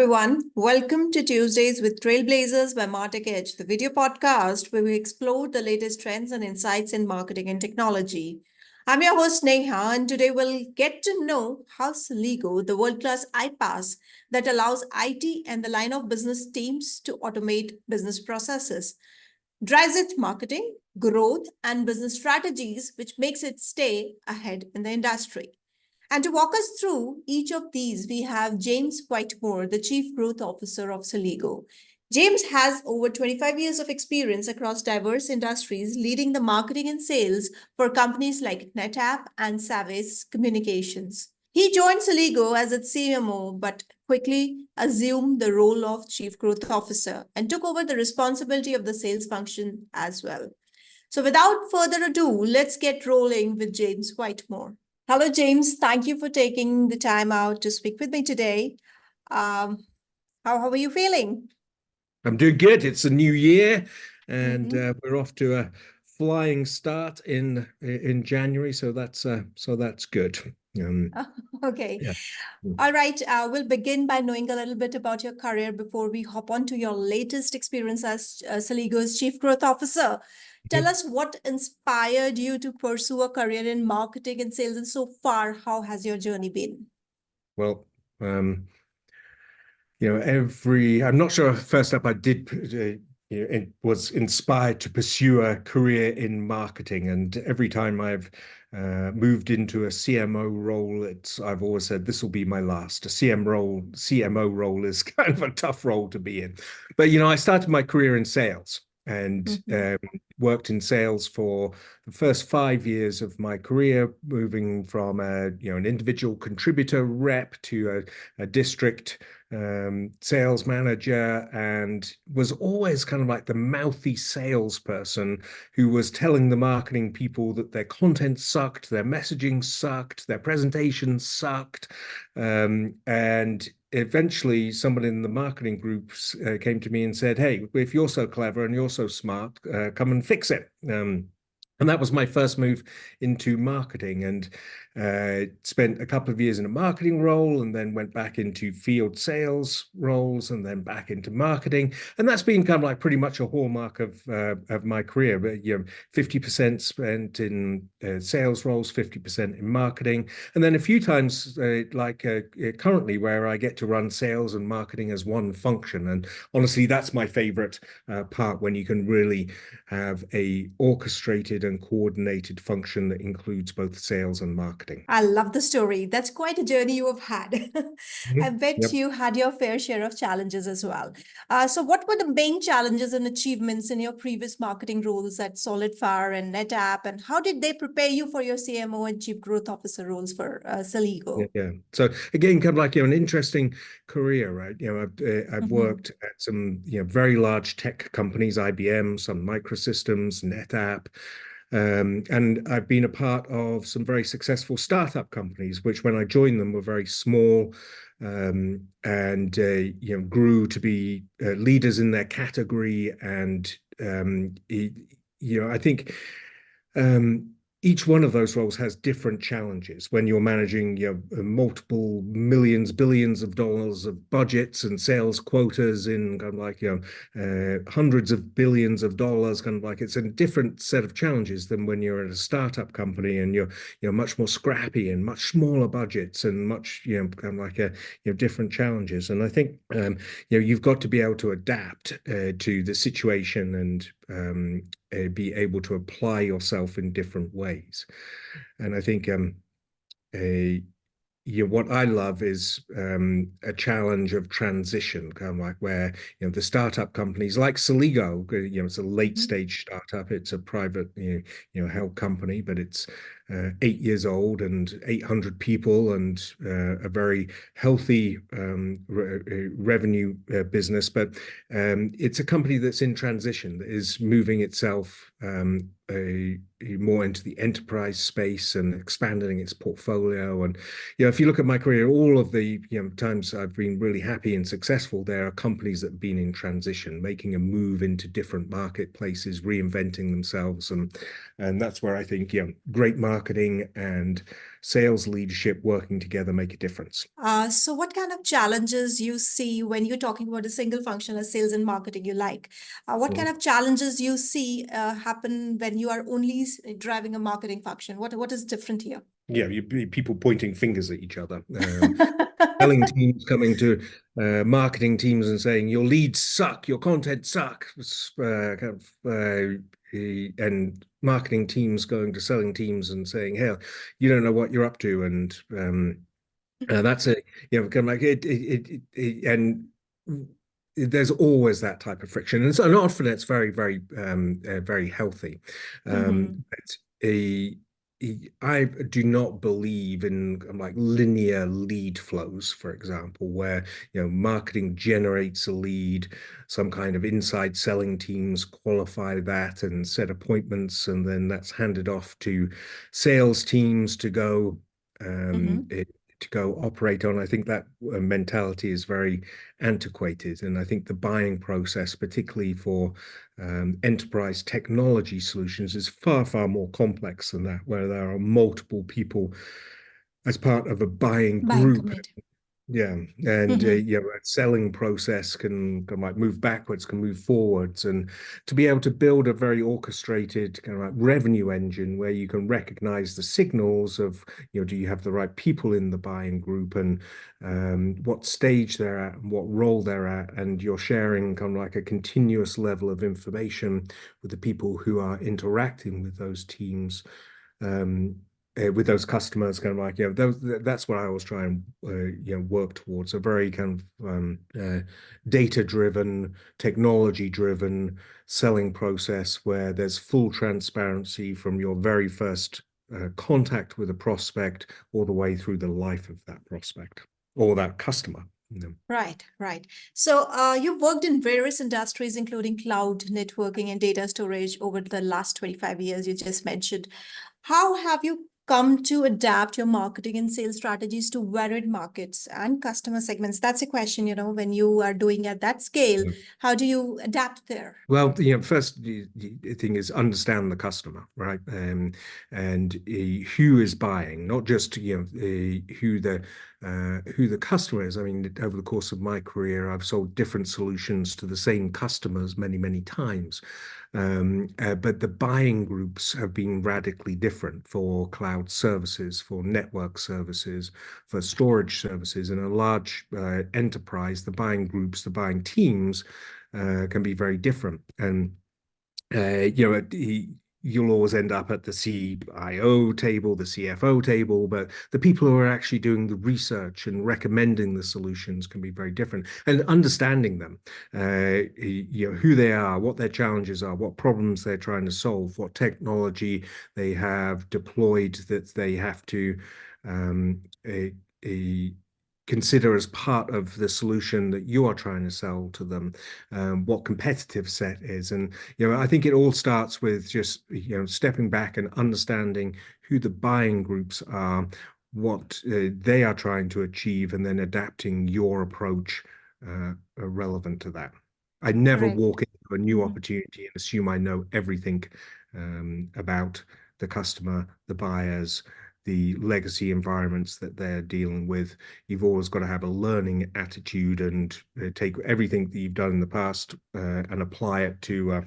everyone. Welcome to Tuesdays with Trailblazers by Martech Edge, the video podcast where we explore the latest trends and insights in marketing and technology. I'm your host, Neha, and today we'll get to know how Celigo, the world-class iPaaS that allows IT and the line of business teams to automate business processes, drives its marketing, growth, and business strategies, which makes it stay ahead in the industry. And to walk us through each of these, we have James Whitemore, the Chief Growth Officer of Celigo. James has over 25 years of experience across diverse industries, leading the marketing and sales for companies like NetApp and Savvis Communications. He joined Celigo as its CMO, but quickly assumed the role of Chief Growth Officer and took over the responsibility of the sales function as well. So without further ado, let's get rolling with James Whitemore. Hello, James. Thank you for taking the time out to speak with me today. How are you feeling? I'm doing good. It's a new year, and we're off to a flying start in January. So that's good. Okay. Yeah. All right. We'll begin by knowing a little bit about your career before we hop on to your latest experience as Celigo's Chief Growth Officer. Tell us what inspired you to pursue a career in marketing and sales, and so far, how has your journey been? Well, I'm not sure. First up, I did. It was inspired to pursue a career in marketing, and every time I've moved into a CMO role, I've always said this will be my last. A CMO role is kind of a tough role to be in. But I started my career in sales and worked in sales for the first 5 years of my career, moving from an individual contributor rep to a district sales manager, and was always kind of like the mouthy salesperson who was telling the marketing people that their content sucked, their messaging sucked, their presentation sucked, and eventually someone in the marketing groups came to me and said, "Hey, if you're so clever and you're so smart, come and fix it." And that was my first move into marketing, and spent a couple of years in a marketing role, and then went back into field sales roles, and then back into marketing. And that's been kind of like pretty much a hallmark of my career. But 50% spent in sales roles, 50% in marketing, and then a few times currently where I get to run sales and marketing as one function. And honestly, that's my favorite part, when you can really have a orchestrated and coordinated function that includes both sales and marketing. I love the story. That's quite a journey you have had. I bet you had your fair share of challenges as well. So what were the main challenges and achievements in your previous marketing roles at SolidFire and NetApp, and how did they prepare you for your CMO and Chief Growth Officer roles for Celigo? Yeah. So again, kind of like an interesting career, right? I've worked at some very large tech companies, IBM, Sun Microsystems, NetApp. And I've been a part of some very successful startup companies, which when I joined them were very small, and grew to be leaders in their category. And I think each one of those roles has different challenges when you're managing multiple millions, billions of dollars of budgets and sales quotas in kind of like hundreds of billions of dollars. Kind of like it's a different set of challenges than when you're at a startup company and you're much more scrappy and much smaller budgets and much kind of like different challenges. And I think you've got to be able to adapt to the situation and be able to apply yourself in different ways. And I think what I love is a challenge of transition, kind of like where the startup companies like Celigo, it's a late stage startup, it's a private held company, but it's 8 years old and 800 people and a very healthy revenue business. But it's a company that's in transition, that is moving itself more into the enterprise space and expanding its portfolio. And if you look at my career, all of the times I've been really happy and successful, there are companies that have been in transition, making a move into different marketplaces, reinventing themselves, and that's where I think great marketing and sales leadership working together make a difference. So what kind of challenges you see when you're talking about a single function as sales and marketing you like? What kind of challenges you see happen when you are only driving a marketing function? What is different here? Yeah, people pointing fingers at each other. Selling teams coming to marketing teams and saying your leads suck, your content suck, and marketing teams going to selling teams and saying, "Hell, you don't know what you're up to," and that's it. Kind of like and there's always that type of friction, and so often it's very, very, very healthy. But I do not believe in like linear lead flows, for example, where marketing generates a lead, some kind of inside selling teams qualify that and set appointments, and then that's handed off to sales teams to go operate on. I think that mentality is very antiquated, and I think the buying process, particularly for enterprise technology solutions, is far, far more complex than that, where there are multiple people as part of a buying Buying group. committee. Yeah, and a selling process can like move backwards, can move forwards, and to be able to build a very orchestrated kind of like revenue engine where you can recognize the signals of do you have the right people in the buying group, and what stage they're at and what role they're at, and you're sharing kind of like a continuous level of information with the people who are interacting with those teams. With those customers, kind of like that's what I always try and work towards, a very kind of data-driven, technology-driven selling process where there's full transparency from your very first contact with a prospect all the way through the life of that prospect or that customer. Right, right. So you've worked in various industries, including cloud, networking, and data storage over the last 25 years, you just mentioned. How have you come to adapt your marketing and sales strategies to varied markets and customer segments? That's a question, when you are doing at that scale, how do you adapt there? Well, first the thing is understand the customer, right? And who is buying, not just who the customer is. I mean, over the course of my career, I've sold different solutions to the same customers many, many times. But the buying groups have been radically different for cloud services, for network services, for storage services. In a large enterprise, the buying groups, the buying teams can be very different. And you'll always end up at the CIO table, the CFO table, but the people who are actually doing the research and recommending the solutions can be very different. And understanding them, who they are, what their challenges are, what problems they're trying to solve, what technology they have deployed that they have to consider as part of the solution that you are trying to sell to them, what competitive set is. And, I think it all starts with just, stepping back and understanding who the buying groups are, what they are trying to achieve, and then adapting your approach relevant to that. I never walk into a new opportunity and assume I know everything about the customer, the buyers, the legacy environments that they're dealing with. You've always got to have a learning attitude and take everything that you've done in the past and apply it to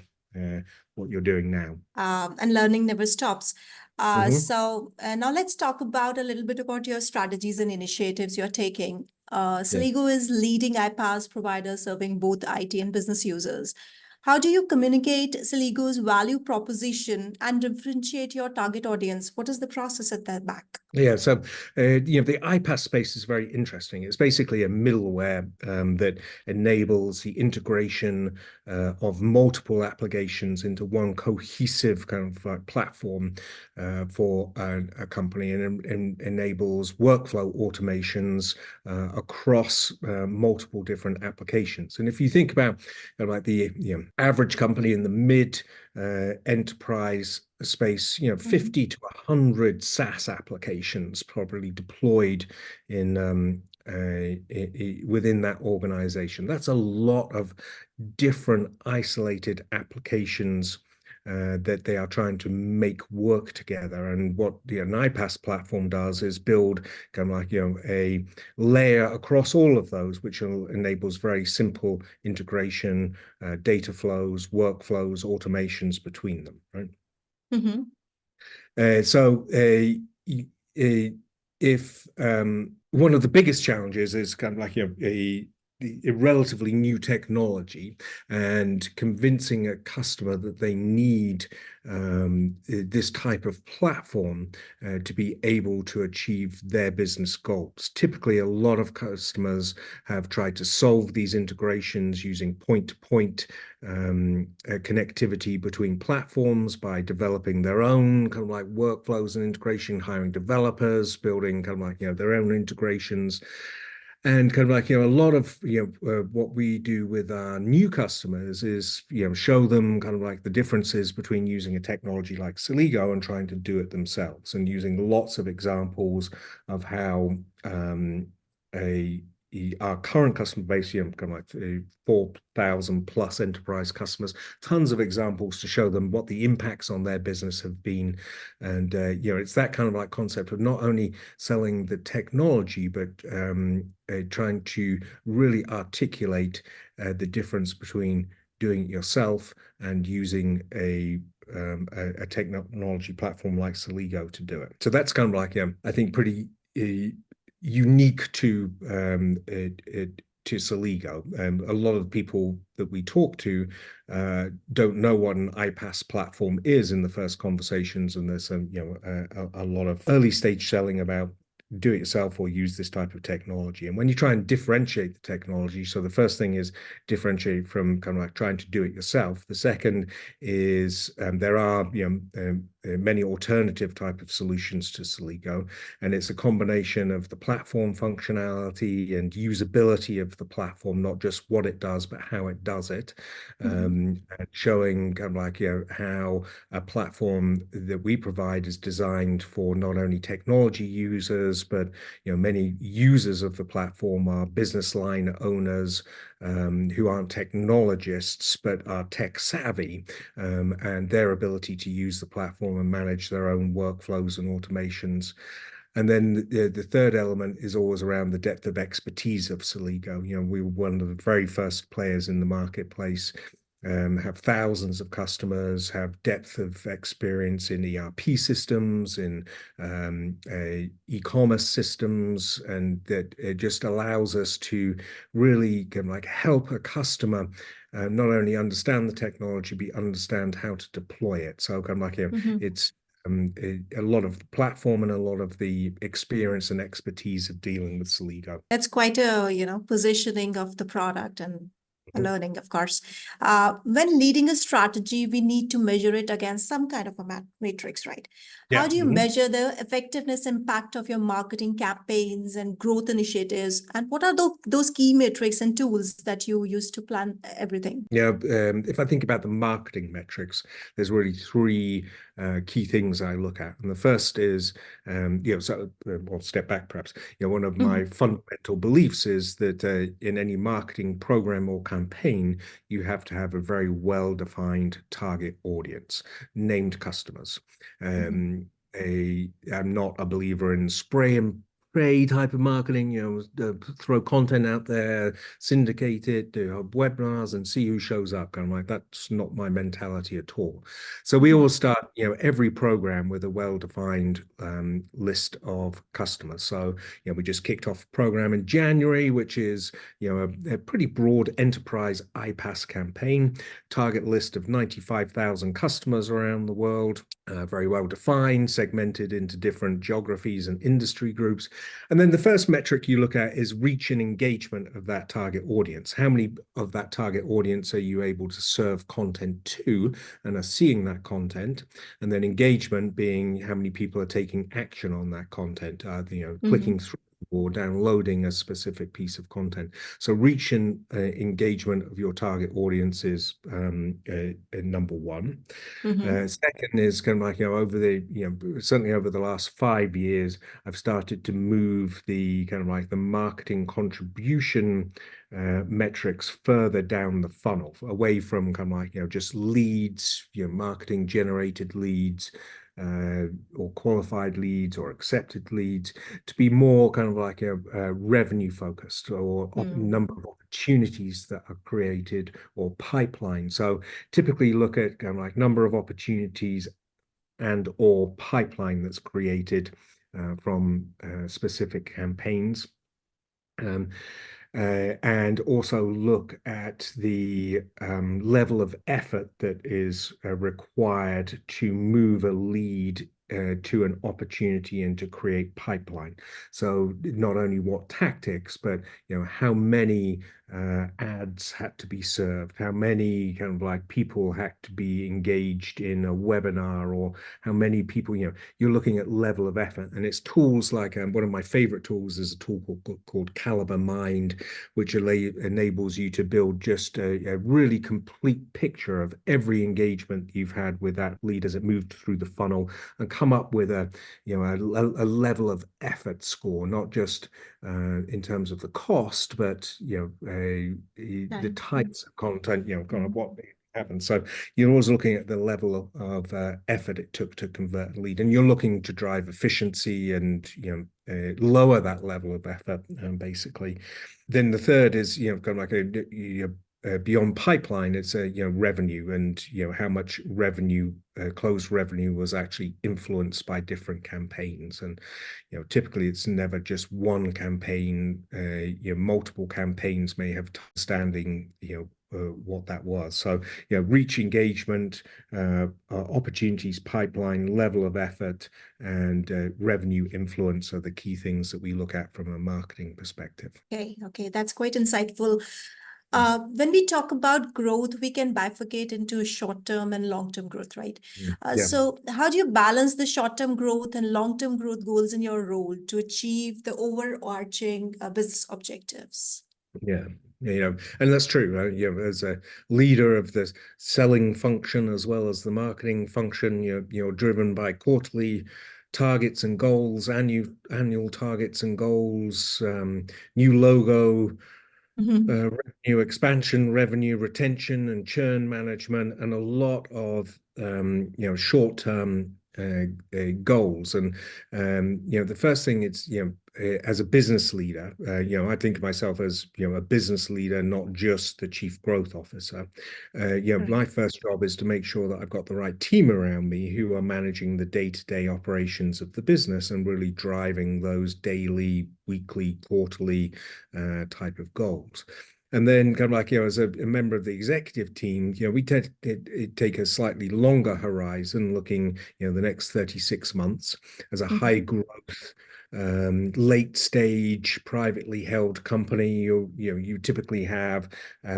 what you're doing now. And learning never stops. So now let's talk about a little bit about your strategies and initiatives you're taking. Celigo is leading iPaaS provider serving both IT and business users. How do you communicate Celigo's value proposition and differentiate your target audience? What is the process at that back? Yeah, so the iPaaS space is very interesting. It's basically a middleware that enables the integration of multiple applications into one cohesive kind of platform for a company, and enables workflow automations across multiple different applications. And if you think about like the average company in the mid enterprise space, 50 to 100 SaaS applications probably deployed in within that organization. That's a lot of different isolated applications that they are trying to make work together. And what an iPaaS platform does is build kind of like a layer across all of those, which enables very simple integration, data flows, workflows, automations between them, right? So if one of the biggest challenges is kind of like a relatively new technology, and convincing a customer that they need this type of platform to be able to achieve their business goals. Typically, a lot of customers have tried to solve these integrations using point-to-point connectivity between platforms by developing their own kind of like workflows and integration, hiring developers, building kind of like their own integrations. And kind of like a lot of what we do with our new customers is show them kind of like the differences between using a technology like Celigo and trying to do it themselves, and using lots of examples of how our current customer base, kind of like 4,000 plus enterprise customers, tons of examples to show them what the impacts on their business have been. And, it's that kind of like concept of not only selling the technology, but trying to really articulate the difference between doing it yourself and using a technology platform like Celigo to do it. So that's kind of like, I think, pretty unique to Celigo. A lot of people that we talk to don't know what an iPaaS platform is in the first conversations, and there's a lot of early stage selling about do it yourself or use this type of technology. And when you try and differentiate the technology, so the first thing is differentiate from kind of like trying to do it yourself. The second is there are many alternative type of solutions to Celigo, and it's a combination of the platform functionality and usability of the platform, not just what it does, but how it does it, and showing kind of like how a platform that we provide is designed for not only technology users, but many users of the platform are business line owners who aren't technologists but are tech savvy, and their ability to use the platform and manage their own workflows and automations. And then the third element is always around the depth of expertise of Celigo. We were one of the very first players in the marketplace, have thousands of customers, have depth of experience in ERP systems, in e-commerce systems, and that it just allows us to really kind of like help a customer not only understand the technology, but understand how to deploy it. So kind of like it's a lot of the platform and a lot of the experience and expertise of dealing with Celigo. That's quite a, positioning of the product and learning, of course. When leading a strategy, we need to measure it against some kind of a matrix, right? Yeah. How do you measure the effectiveness impact of your marketing campaigns and growth initiatives? And what are those key metrics and tools that you use to plan everything? Yeah, if I think about the marketing metrics, there's really three key things I look at. And the first is, so I'll step back perhaps. One of my fundamental beliefs is that in any marketing program or campaign, you have to have a very well-defined target audience, named customers. I'm not a believer in spray and pray type of marketing, throw content out there, syndicate it, do webinars and see who shows up. Kind of like, that's not my mentality at all. So we always start, every program with a well-defined list of customers. So, we just kicked off a program in January, which is, a pretty broad enterprise iPaaS campaign, target list of 95,000 customers around the world, very well defined, segmented into different geographies and industry groups. And then the first metric you look at is reach and engagement of that target audience. How many of that target audience are you able to serve content to and are seeing that content? And then engagement being how many people are taking action on that content, clicking through, or downloading a specific piece of content. So reach and engagement of your target audience is number one. Mm-hmm. Second is kind of like, certainly over the last 5 years, I've started to move the kind of like the marketing contribution metrics further down the funnel, away from kind of like, just leads, marketing generated leads, or qualified leads or accepted leads, to be more kind of like a revenue focused, or number of opportunities that are created, or pipeline. So typically look at kind of like number of opportunities and or pipeline that's created from specific campaigns. And also look at the level of effort that is required to move a lead to an opportunity and to create pipeline. So not only what tactics, but how many ads had to be served, how many kind of like people had to be engaged in a webinar, or how many people, you're looking at level of effort. And it's tools like one of my favorite tools is a tool called Caliber Mind, which enables you to build just a really complete picture of every engagement you've had with that lead as it moved through the funnel, and come up with a level of effort score, not just in terms of the cost, but the types of content, kind of what happens. So you're always looking at the level of effort it took to convert a lead, and you're looking to drive efficiency and lower that level of effort, basically. Then the third is kind of like beyond pipeline, it's revenue, and how much revenue, closed revenue, was actually influenced by different campaigns. And typically it's never just one campaign. Multiple campaigns may have standing what that was. So reach, engagement, opportunities, pipeline, level of effort, and revenue influence are the key things that we look at from a marketing perspective. Okay, that's quite insightful. When we talk about growth, we can bifurcate into short-term and long-term growth, right? Yeah. So how do you balance the short-term growth and long-term growth goals in your role to achieve the overarching business objectives? Yeah, and that's true. As a leader of the selling function as well as the marketing function, you're driven by quarterly targets and goals, annual targets and goals, new logo, revenue expansion, revenue retention, and churn management, and a lot of short-term goals. And the first thing is as a business leader, I think of myself as a business leader, not just the chief growth officer. My first job is to make sure that I've got the right team around me who are managing the day-to-day operations of the business and really driving those daily, weekly, quarterly type of goals. And then kind of like, as a member of the executive team, we take a slightly longer horizon, looking, the next 36 months as a high growth, late stage, privately held company. You typically have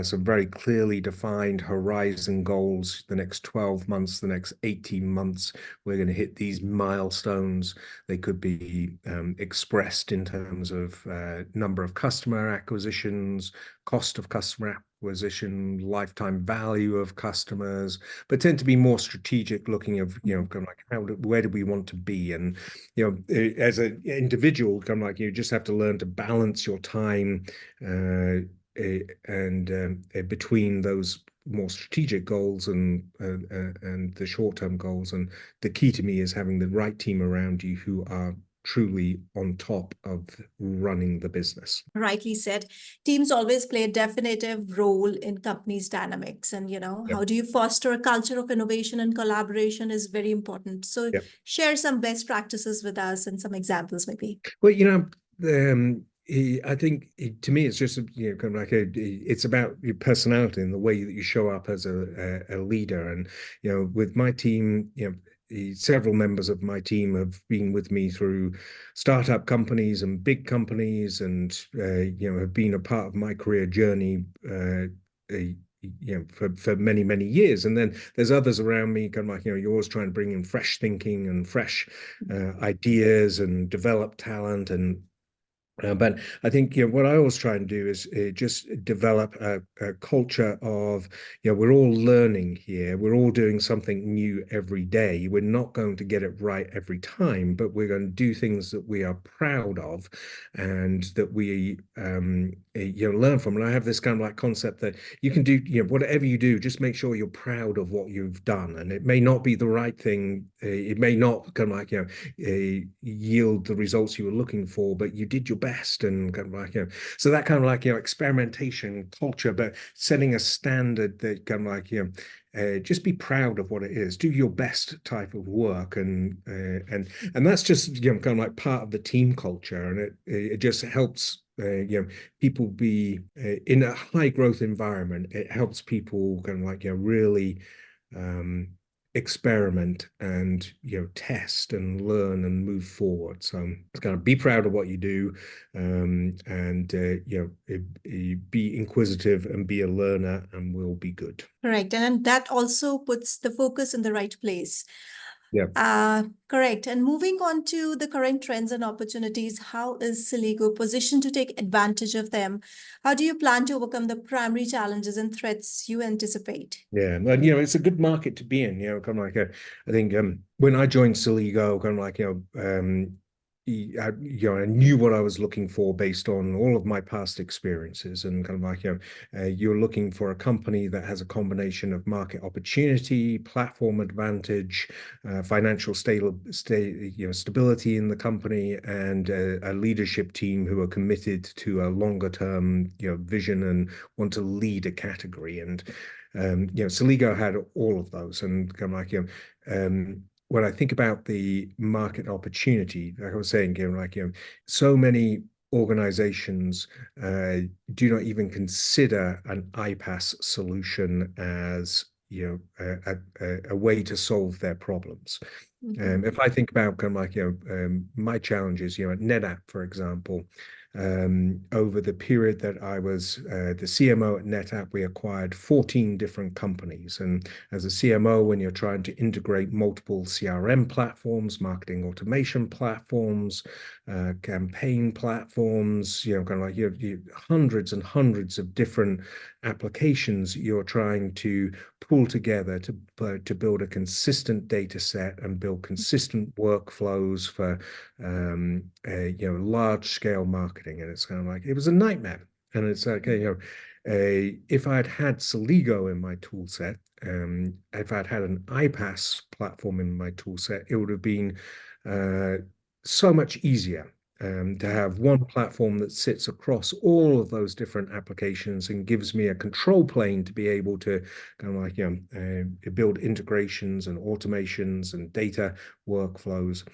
some very clearly defined horizon goals. The next 12 months, the next 18 months, we're going to hit these milestones. They could be expressed in terms of number of customer acquisitions, cost of customer acquisition, lifetime value of customers, but tend to be more strategic, looking of kind of like where do we want to be. And as an individual, kind of like you just have to learn to balance your time and between those more strategic goals and the short-term goals. And the key to me is having the right team around you who are truly on top of running the business. Rightly said. Teams always play a definitive role in companies' dynamics. And, how do you foster a culture of innovation and collaboration is very important. So share some best practices with us and some examples, maybe. Well, I think to me, it's just kind of like it's about your personality and the way that you show up as a leader. And with my team, several members of my team have been with me through startup companies and big companies, and have been a part of my career journey for many years. And then there's others around me, kind of like you're always trying to bring in fresh thinking and fresh ideas and develop talent. And But I think what I always try and do is just develop a culture of we're all learning here. We're all doing something new every day. We're not going to get it right every time, but we're going to do things that we are proud of and that we learn from. And I have this kind of like concept that you can do whatever you do, just make sure you're proud of what you've done. And it may not be the right thing. It may not kind of like yield the results you were looking for, but you did your best. And kind of like so that kind of like experimentation culture, but setting a standard that kind of like just be proud of what it is, do your best type of work, and that's just kind of like part of the team culture, and it just helps people be in a high growth environment. It helps people kind of like really um, experiment and test and learn and move forward. So it's kind of be proud of what you do, and be inquisitive and be a learner, and we'll be good. Correct. And that also puts the focus in the right place. Yeah. Correct. And moving on to the current trends and opportunities, how is Celigo positioned to take advantage of them? How do you plan to overcome the primary challenges and threats you anticipate? Yeah, and it's a good market to be in. Kind of like I think when I joined Celigo, kind of like I knew what I was looking for based on all of my past experiences, and kind of like you're looking for a company that has a combination of market opportunity, platform advantage, financial stability in the company, and a leadership team who are committed to a longer term vision and want to lead a category. And Celigo had all of those, and kind of like when I think about the market opportunity, like I was saying, like so many organizations do not even consider an iPaaS solution as a way to solve their problems. If I think about kind of like my challenges, at NetApp, for example, over the period that I was the CMO at NetApp, we acquired 14 different companies. And as a CMO, when you're trying to integrate multiple CRM platforms, marketing automation platforms, campaign platforms, kind of like you hundreds and hundreds of different applications you're trying to pull together to build a consistent data set and build consistent workflows for large scale marketing. And it's kind of like it was a nightmare. And it's like if I'd had Celigo in my tool set, if I'd had an iPaaS platform in my tool set, it would have been so much easier to have one platform that sits across all of those different applications and gives me a control plane to be able to kind of like build integrations and automations and data workflows.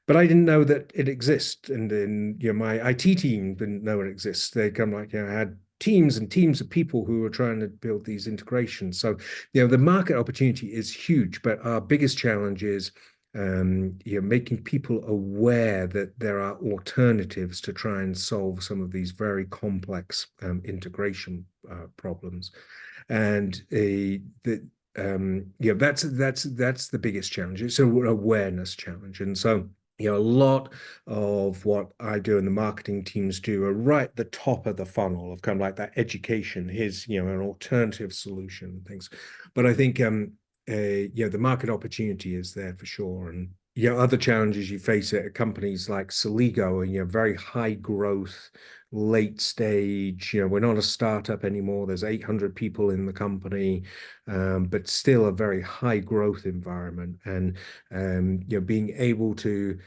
But I didn't know that it exists, and then my IT team didn't know it exists. They come like had teams and teams of people who were trying to build these integrations. So the market opportunity is huge, but our biggest challenge is making people aware that there are alternatives to try and solve some of these very complex integration problems. And that's the biggest challenge. It's an awareness challenge. And so a lot of what I do and the marketing teams do are right at the top of the funnel of kind of like that education. Here's an alternative solution and things. But I think the market opportunity is there for sure. And other challenges you face at companies like Celigo and very high growth, late stage. We're not a startup anymore. There's 800 people in the company, but still a very high growth environment. And being able to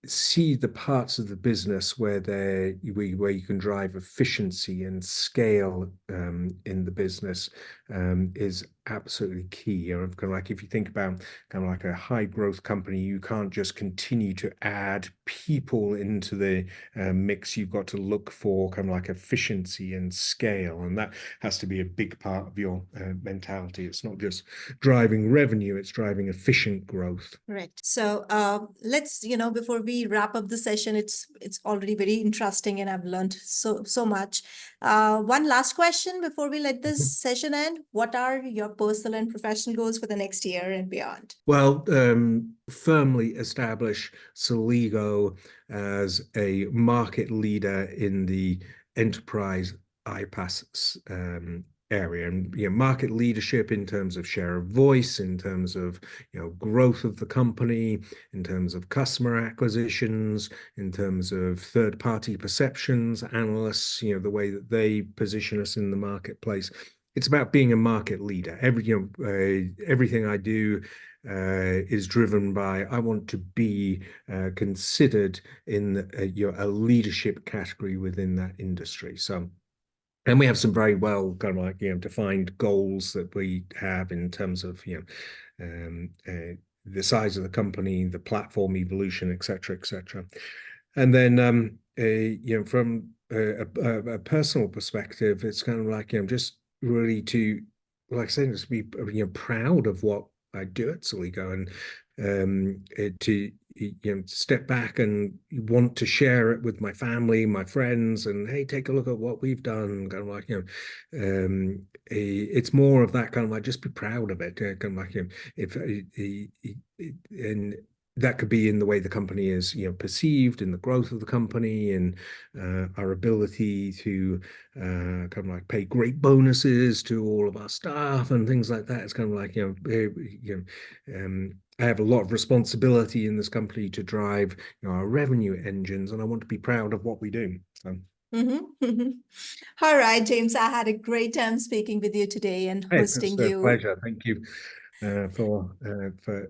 see the parts of the business where you can drive efficiency and scale in the business is absolutely key. Kind of like if you think about kind of like a high growth company, you can't just continue to add people into the mix. You've got to look for kind of like efficiency and scale, and that has to be a big part of your mentality. It's not just driving revenue; it's driving efficient growth. Correct. So let's, before we we wrap up the session, it's already very interesting, and I've learned so much. One last question before we let this session end: what are your personal and professional goals for the next year and beyond? Well, firmly establish Celigo as a market leader in the enterprise iPaaS area, and market leadership in terms of share of voice, in terms of growth of the company, in terms of customer acquisitions, in terms of third-party perceptions, analysts, the way that they position us in the marketplace. It's about being a market leader. Everything I do is driven by, I want to be considered in a leadership category within that industry. So, and we have some very well kind of like defined goals that we have in terms of the size of the company, the platform evolution, et cetera, et cetera. And then from a personal perspective, it's kind of like just really to, like I said, just be proud of what I do at Celigo, and to step back and want to share it with my family, my friends, and hey, take a look at what we've done. Kind of like it's more of that kind of like just be proud of it. Kind of like if and that could be in the way the company is perceived, in the growth of the company, and our ability to kind of like pay great bonuses to all of our staff and things like that. It's kind of like I have a lot of responsibility in this company to drive our revenue engines, and I want to be proud of what we do. So. All right, James, I had a great time speaking with you today and hosting It's a you. pleasure. Thank you for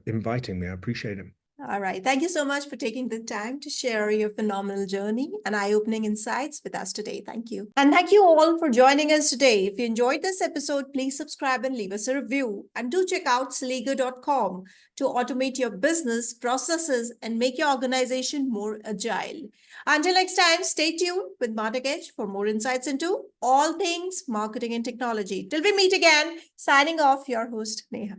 inviting me. I appreciate it. All right. Thank you so much for taking the time to share your phenomenal journey and eye-opening insights with us today. Thank you. And thank you all for joining us today. If you enjoyed this episode, please subscribe and leave us a review. And do check out Celigo.com to automate your business processes and make your organization more agile. Until next time, stay tuned with MarTech Edge for more insights into all things marketing and technology. Till we meet again, signing off, your host, Neha.